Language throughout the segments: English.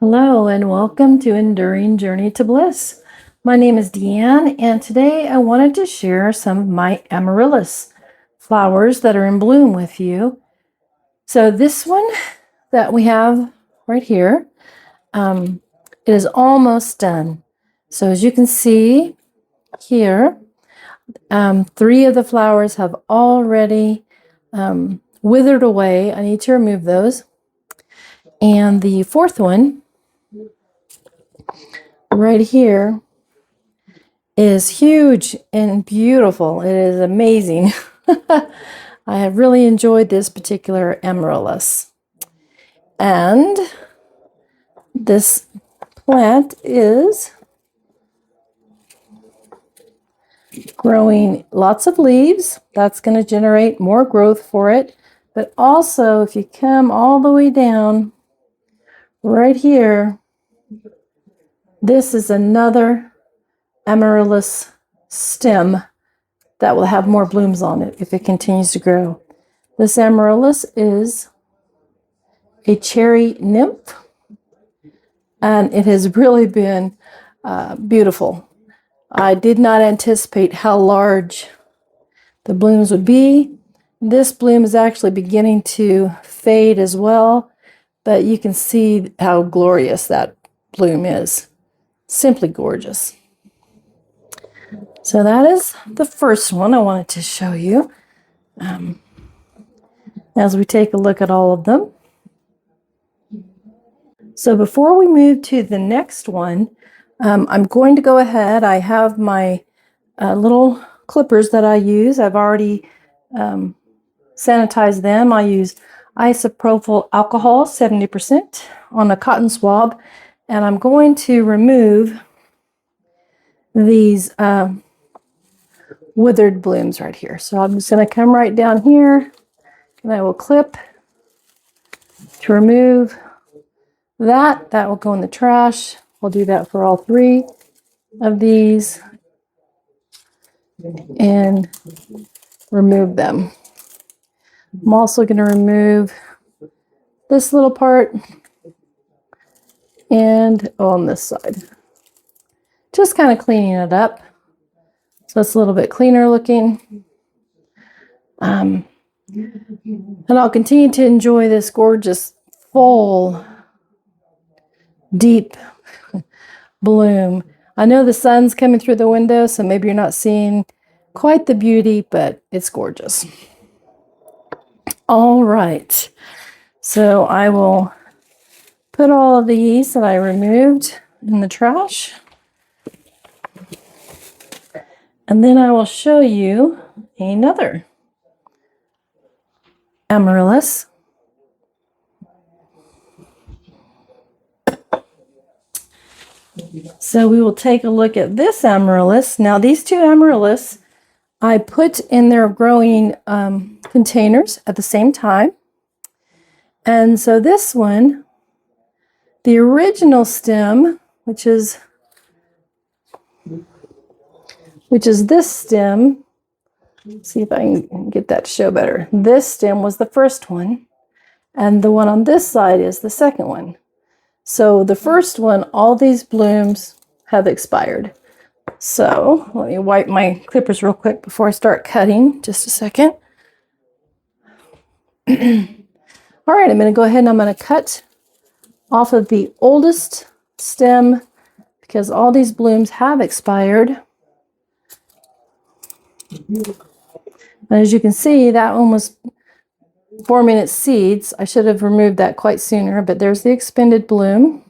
Hello and welcome to Enduring Journey to Bliss. My name is Deanne and today I wanted to share some of my Amaryllis flowers that are in bloom with you. So this one that we have right here, it is almost done. So as you can see here, 3 of the flowers have already withered away. I need to remove those. And the 4th one right here is huge and beautiful. It is amazing. I have really enjoyed this particular Amaryllis. And this plant is growing lots of leaves. That's going to generate more growth for it. But also, if you come all the way down right here, this is another Amaryllis stem that will have more blooms on it if it continues to grow. This Amaryllis is a cherry nymph, and it has really been beautiful. I did not anticipate how large the blooms would be. This bloom is actually beginning to fade as well, but you can see how glorious that bloom is. Simply gorgeous. So that is the first one I wanted to show you as we take a look at all of them. So before we move to the next one, I'm going to go ahead. I have my little clippers that I use. I've already sanitized them. I use isopropyl alcohol 70% on a cotton swab, and I'm going to remove these withered blooms right here. So I'm just going to come right down here and I will clip to remove that. That will go in the trash. We'll do that for all 3 of these and remove them. I'm also going to remove this little part and on this side. Just kind of cleaning it up so it's a little bit cleaner looking. And I'll continue to enjoy this gorgeous, full, deep bloom. I know the sun's coming through the window, so maybe you're not seeing quite the beauty, but it's gorgeous. All right. So I will put all of these that I removed in the trash. And then I will show you another Amaryllis. So we will take a look at this Amaryllis. Now these 2 Amaryllis I put in their growing containers at the same time. And so this one, the original stem, which is this stem. Let's see if I can get that to show better. This stem was the first one, and the one on this side is the second one. So the first one, all these blooms have expired. So let me wipe my clippers real quick before I start cutting. Just a second. All right, I'm going to go ahead and I'm going to cut off of the oldest stem because all these blooms have expired. And as you can see, that one was forming its seeds. I should have removed that quite sooner, but there's the expended bloom.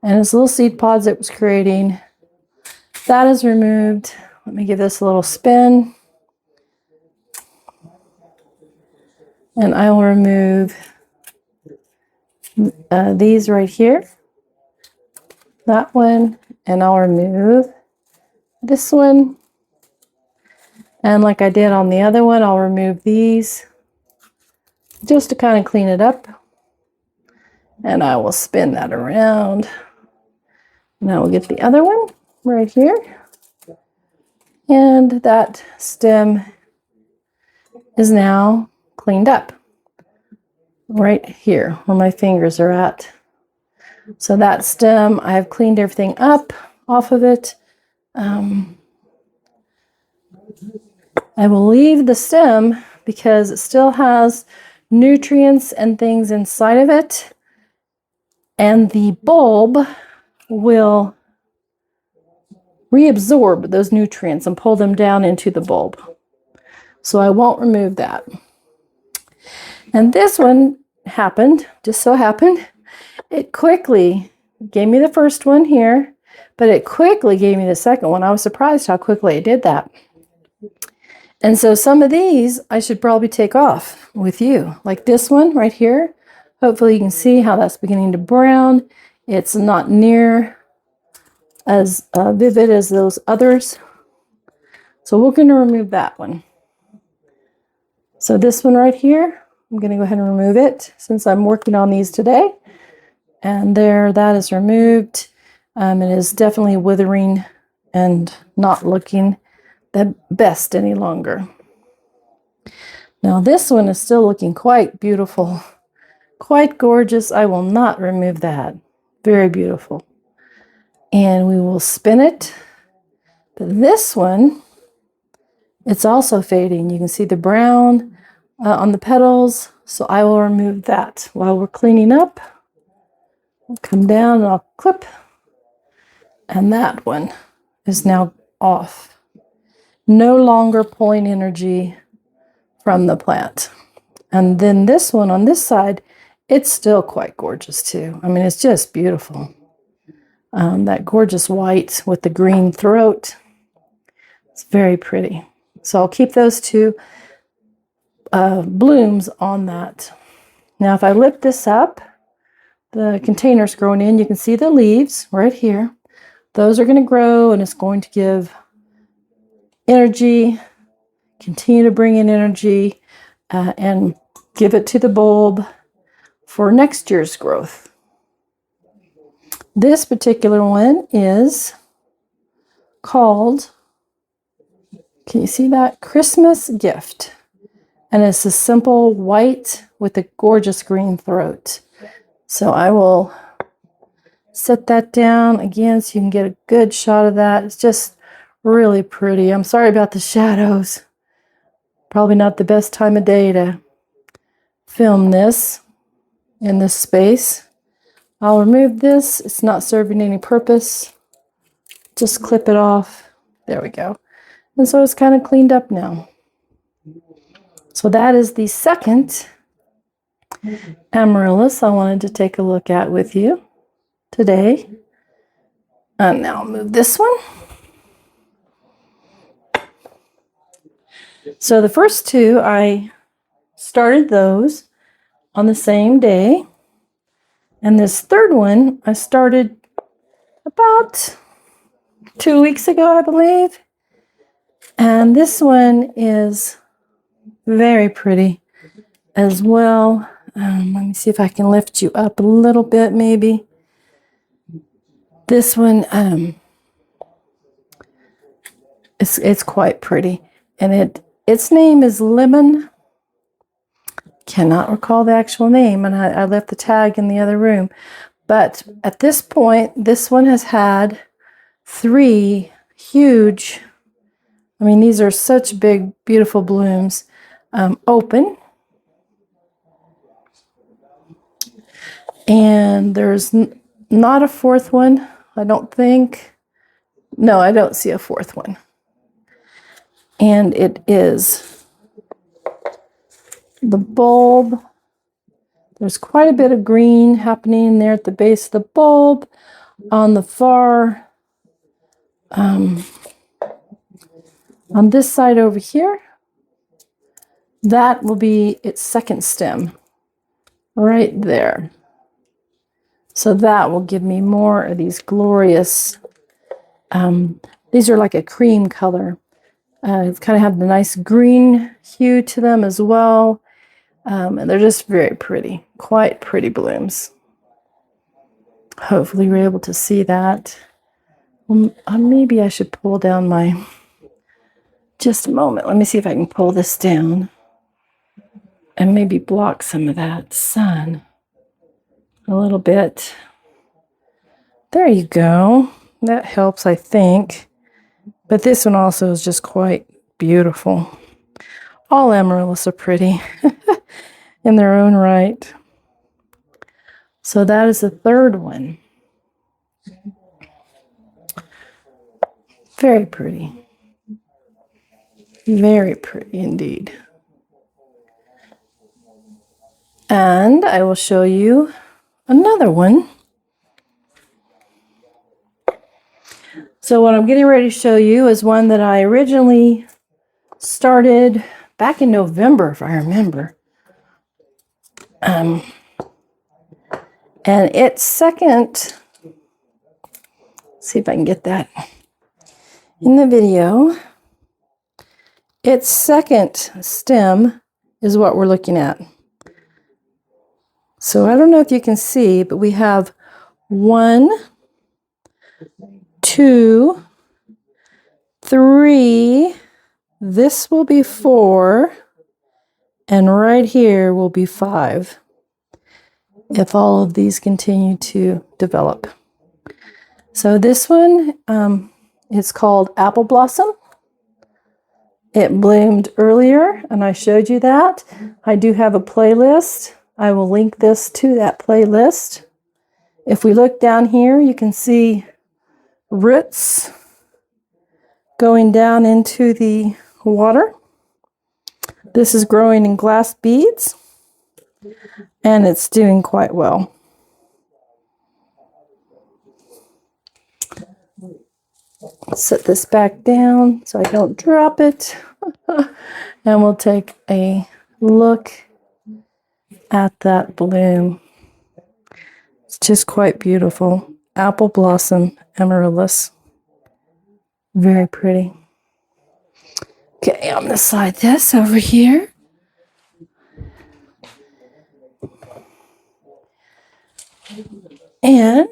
And its little seed pods it was creating. That is removed. Let me give this a little spin. And I will remove these right here. That one. And I'll remove this one. And like I did on the other one, I'll remove these just to kind of clean it up. And I will spin that around. And I will get the other one right here. And that stem is now cleaned up right here where my fingers are at. So that stem, I have cleaned everything up off of it. I will leave the stem because it still has nutrients and things inside of it. And the bulb will reabsorb those nutrients and pull them down into the bulb. So I won't remove that. And this one just so happened, it quickly gave me the first one here, but it quickly gave me the second one. I was surprised how quickly it did that. And so some of these I should probably take off with you, like this one right here. Hopefully you can see how that's beginning to brown. It's not near as vivid as those others. So we're going to remove that one. So this one right here, I'm going to go ahead and remove it since I'm working on these today. And there, that is removed. It is definitely withering and not looking the best any longer. Now this one is still looking quite beautiful, quite gorgeous. I will not remove that. Very beautiful. And we will spin it. But this one, it's also fading. You can see the brown on the petals. So I will remove that while we're cleaning up. I'll come down and I'll clip. And that one is now off. No longer pulling energy from the plant. And then this one on this side, it's still quite gorgeous too. I mean, it's just beautiful. That gorgeous white with the green throat. It's very pretty. So I'll keep those two blooms on that. Now, if I lift this up, the container's growing in. You can see the leaves right here. Those are going to grow, and it's going to give energy, continue to bring in energy, and give it to the bulb for next year's growth. This particular one is called, can you see that? Christmas Gift. And it's a simple white with a gorgeous green throat. So I will set that down again so you can get a good shot of that. It's just really pretty. I'm sorry about the shadows. Probably not the best time of day to film this in this space. I'll remove this. It's not serving any purpose. Just clip it off. There we go. And so it's kind of cleaned up now. So that is the second Amaryllis I wanted to take a look at with you today. And now I'll move this one. So the first two, I started those on the same day. And this third one, I started about 2 weeks ago, I believe. And this one is very pretty as well. Let me see if I can lift you up a little bit, maybe. This one, it's quite pretty. And its name is Lemon. Cannot recall the actual name, and I left the tag in the other room. But at this point, this one has had 3 huge, I mean, these are such big, beautiful blooms, open. And there's not a fourth one, I don't think. No, I don't see a fourth one. And it is the bulb. There's quite a bit of green happening there at the base of the bulb. On the far, on this side over here, that will be its second stem right there. So that will give me more of these glorious, these are like a cream color. It's kind of have the nice green hue to them as well. And they're just very pretty, quite pretty blooms. Hopefully you're able to see that. Maybe I should pull down my, just a moment. Let me see if I can pull this down and maybe block some of that sun a little bit. There you go. That helps, I think. But this one also is just quite beautiful. All amaryllis are pretty in their own right. So that is the third one. Very pretty. Very pretty indeed. And I will show you another one. So what I'm getting ready to show you is one that I originally started back in November, if I remember. And its second, see if I can get that in the video. Its second stem is what we're looking at. So I don't know if you can see, but we have 1, 2, 3. This will be 4. And right here will be 5. If all of these continue to develop. So this one is called Apple Blossom. It bloomed earlier, and I showed you that. I do have a playlist. I will link this to that playlist. If we look down here, you can see roots going down into the water. This is growing in glass beads, and it's doing quite well. Set this back down so I don't drop it. And we'll take a look at that bloom. It's just quite beautiful. Apple Blossom Amaryllis. Very pretty. Okay, I'm going to slide this over here. And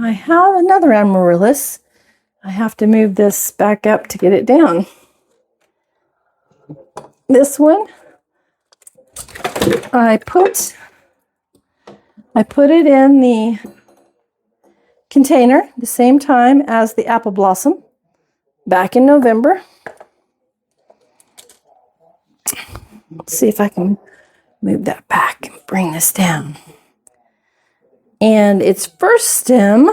I have another Amaryllis. I have to move this back up to get it down. This one, I put it in the container the same time as the Apple Blossom back in November. Let's see if I can move that back and bring this down. And its first stem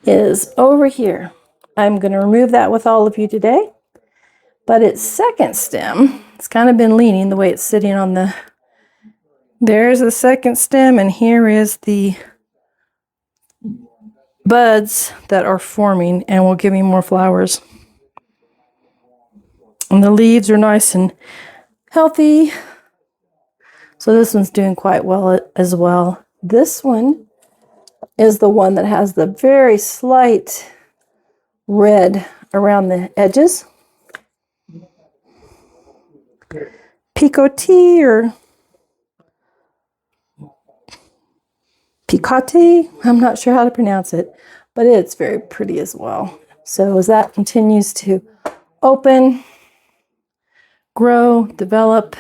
is over here. I'm going to remove that with all of you today. But its second stem, it's kind of been leaning the way it's sitting on the... There's the second stem, and here is the buds that are forming and will give me more flowers. And the leaves are nice and healthy. So this one's doing quite well as well. This one is the one that has the very slight red around the edges. Picote or picote, I'm not sure how to pronounce it, but it's very pretty as well. So as that continues to open, grow, develop,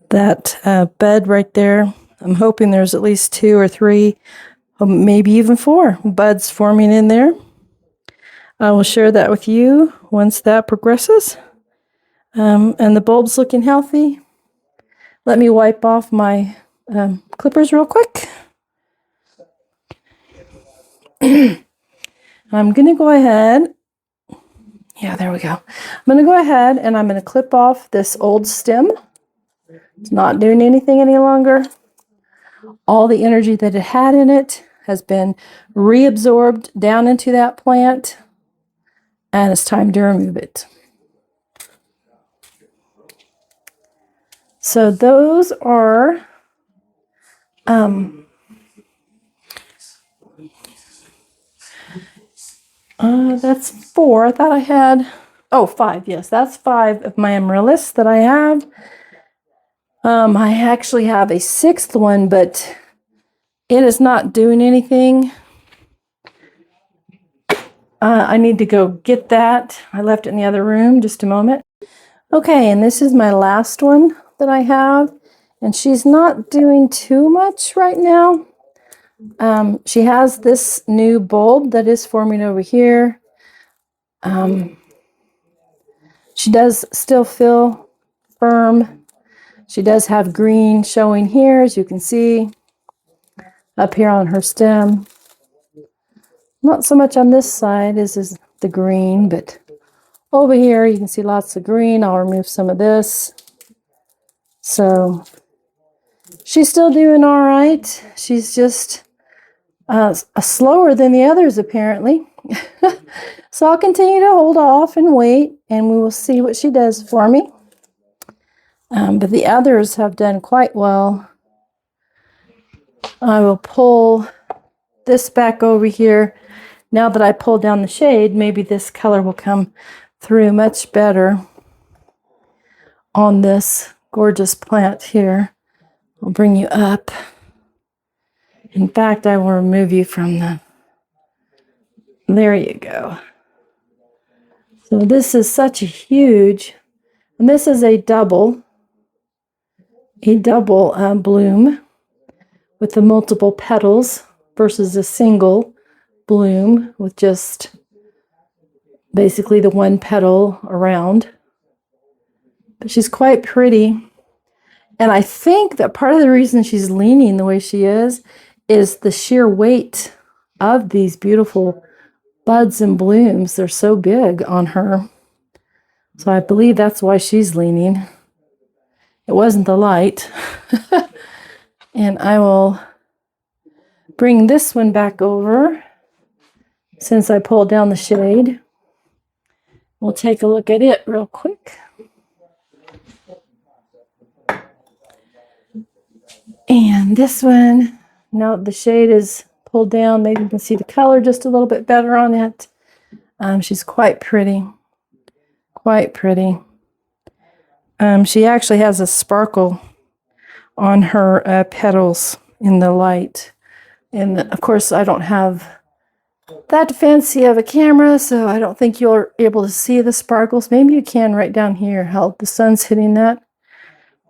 that bed right there, I'm hoping there's at least 2 or 3, maybe even 4 buds forming in there. I will share that with you once that progresses. And the bulb's looking healthy. Let me wipe off my clippers real quick. I'm going to go ahead. Yeah, there we go. I'm going to go ahead and I'm going to clip off this old stem. It's not doing anything any longer. All the energy that it had in it has been reabsorbed down into that plant. And it's time to remove it. So those are that's 4. I thought I had 5. Yes, that's 5 of my Amaryllis that I have. I actually have a 6th one, but it is not doing anything. I need to go get that. I left it in the other room. Just a moment. Okay, and this is my last one that I have. and she's not doing too much right now. She has this new bulb that is forming over here. She does still feel firm. She does have green showing here, as you can see, up here on her stem. Not so much on this side is the green, but over here you can see lots of green. I'll remove some of this. So she's still doing all right. She's just slower than the others, apparently. So I'll continue to hold off and wait, and we will see what she does for me. But the others have done quite well. I will pull this back over here. Now that I pulled down the shade, maybe this color will come through much better on this gorgeous plant here. I'll bring you up. In fact, I will remove you from the... There you go. So this is such a huge... And this is a double bloom with the multiple petals versus a single bloom with just basically the one petal around. But she's quite pretty. And I think that part of the reason she's leaning the way she is the sheer weight of these beautiful buds and blooms. They're so big on her. So I believe that's why she's leaning. It wasn't the light. And I will bring this one back over since I pulled down the shade. We'll take a look at it real quick. And this one, now the shade is pulled down, maybe you can see the color just a little bit better on it. She's quite pretty. Quite pretty. She actually has a sparkle on her petals in the light. And of course, I don't have that fancy of a camera, so I don't think you're able to see the sparkles. Maybe you can right down here, how the sun's hitting that.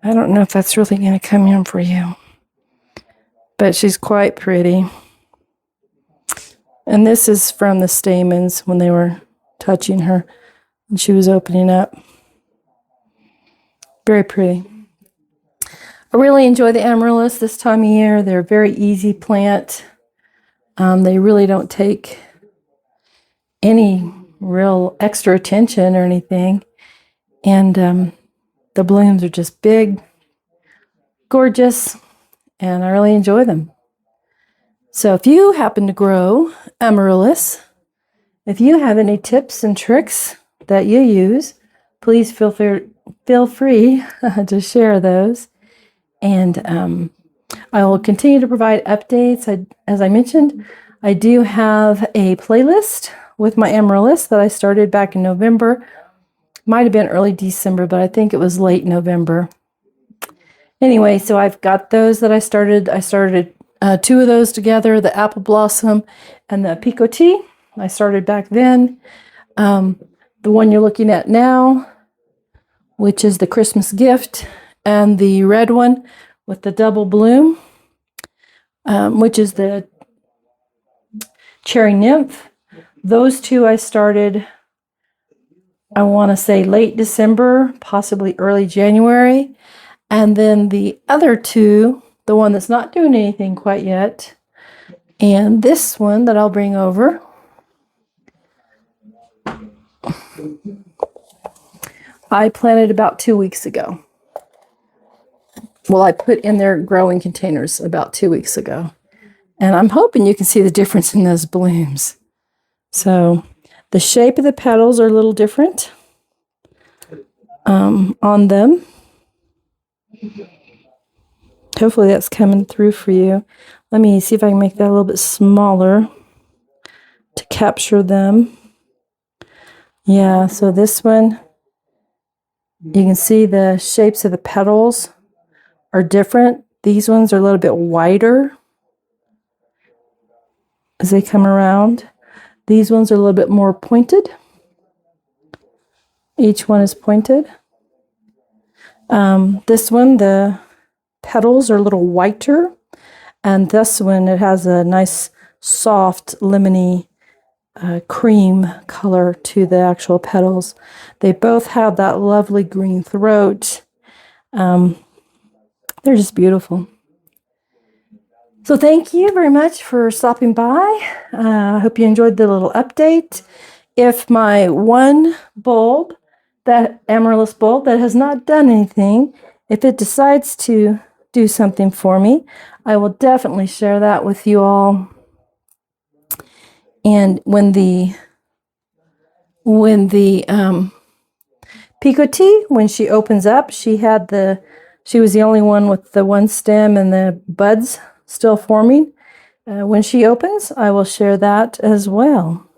I don't know if that's really going to come in for you. But she's quite pretty. And this is from the stamens when they were touching her and she was opening up. Very pretty. I really enjoy the Amaryllis this time of year. They're a very easy plant. They really don't take any real extra attention or anything. And the blooms are just big, gorgeous, and I really enjoy them. So if you happen to grow Amaryllis, if you have any tips and tricks that you use, please feel free to share those. And I will continue to provide updates. As I mentioned, I do have a playlist with my Amaryllis that I started back in November. Might have been early December, but I think it was late November. Anyway, so I've got those that I started. I started two of those together, the Apple Blossom and the Picotee. I started back then. The one you're looking at now, which is the Christmas Gift, and the red one with the double bloom, which is the Cherry Nymph. Those two I started, I want to say late December, possibly early January. And then the other two, the one that's not doing anything quite yet, and this one that I'll bring over, I planted about 2 weeks ago. Well, I put in their growing containers about 2 weeks ago. And I'm hoping you can see the difference in those blooms. So the shape of the petals are a little different on them. Hopefully that's coming through for you. Let me see if I can make that a little bit smaller to capture them. Yeah, so this one, you can see the shapes of the petals are different. These ones are a little bit wider as they come around. These ones are a little bit more pointed. Each one is pointed. This one, the petals are a little whiter, and this one, it has a nice soft lemony cream color to the actual petals. They both have that lovely green throat. They're just beautiful. So thank you very much for stopping by. I hope you enjoyed the little update. If my one bulb, that Amaryllis bulb that has not done anything, if it decides to do something for me, I will definitely share that with you all. And when the Picotee, when she opens up, she was the only one with the one stem and the buds still forming. When she opens, I will share that as well.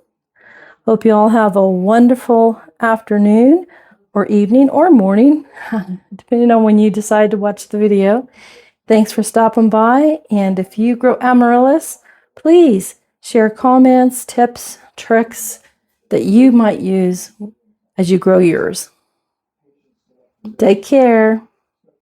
Hope you all have a wonderful afternoon or evening or morning, depending on when you decide to watch the video. Thanks for stopping by. And if you grow Amaryllis, please share comments, tips, tricks that you might use as you grow yours. Take care.